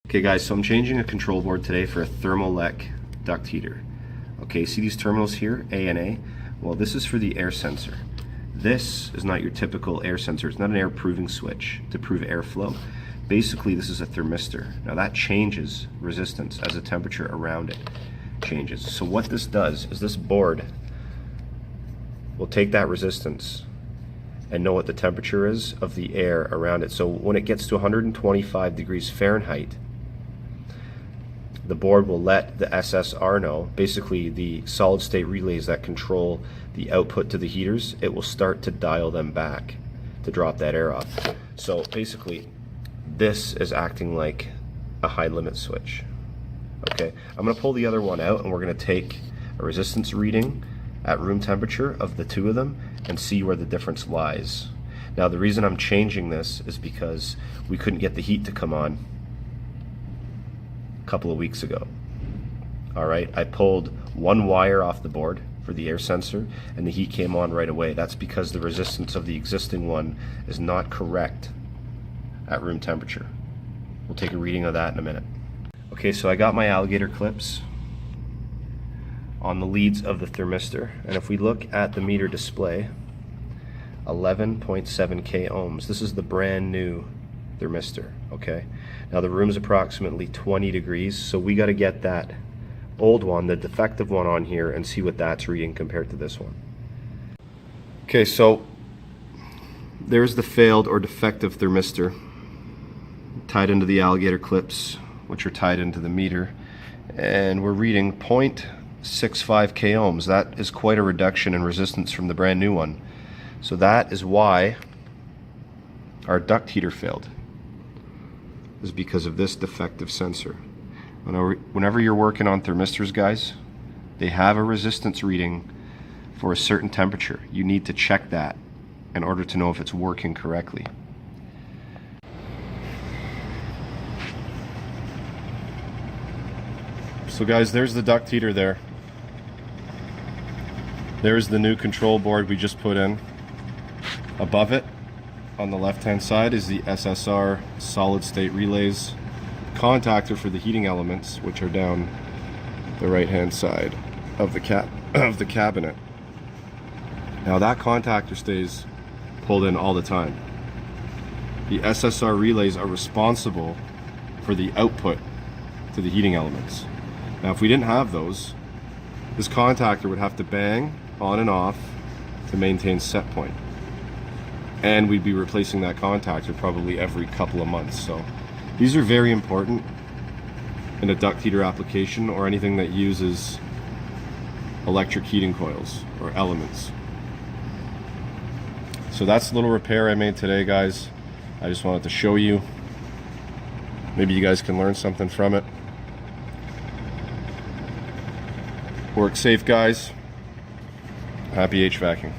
Okay guys, so I'm changing a control board today for a Thermolec duct heater. Okay, see these terminals here, A and A? Well, this is for the air sensor. This is not your typical air sensor. It's not an air proving switch to prove airflow. Basically, this is a thermistor. Now that changes resistance as the temperature around it changes. So what this does is this board will take that resistance and know what the temperature is of the air around it. So when it gets to 125 degrees Fahrenheit, the board will let the SSR know, basically the solid state relays that control the output to the heaters, it will start to dial them back to drop that air off. So basically, this is acting like a high limit switch. Okay, I'm gonna pull the other one out and we're gonna take a resistance reading at room temperature of the two of them and see where the difference lies. Now the reason I'm changing this is because we couldn't get the heat to come on couple of weeks ago. Alright, I pulled one wire off the board for the air sensor and the heat came on right away. That's because the resistance of the existing one is not correct at room temperature. We'll take a reading of that in a minute. Okay, so I got my alligator clips on the leads of the thermistor, and if we look at the meter display, 11.7k ohms. This is the brand new thermistor. Okay, now the room's approximately 20 degrees, so we got to get that old one, the defective one, on here and see what that's reading compared to this one. Okay, so there's the failed or defective thermistor tied into the alligator clips, which are tied into the meter, and we're reading 0.65k ohms. That is quite a reduction in resistance from the brand new one. So that is why our duct heater failed, is because of this defective sensor. Whenever you're working on thermistors, guys, they have a resistance reading for a certain temperature. You need to check that in order to know if it's working correctly. So guys, there's the duct heater there. There's the new control board we just put in. Above it, on the left-hand side, is the SSR solid state relays contactor for the heating elements, which are down the right-hand side of the cabinet. Now that contactor stays pulled in all the time. The SSR relays are responsible for the output to the heating elements. Now if we didn't have those, this contactor would have to bang on and off to maintain set point. And we'd be replacing that contactor probably every couple of months. So these are very important in a duct heater application or anything that uses electric heating coils or elements. So that's the little repair I made today, guys. I just wanted to show you. Maybe you guys can learn something from it. Work safe, guys. Happy HVACing.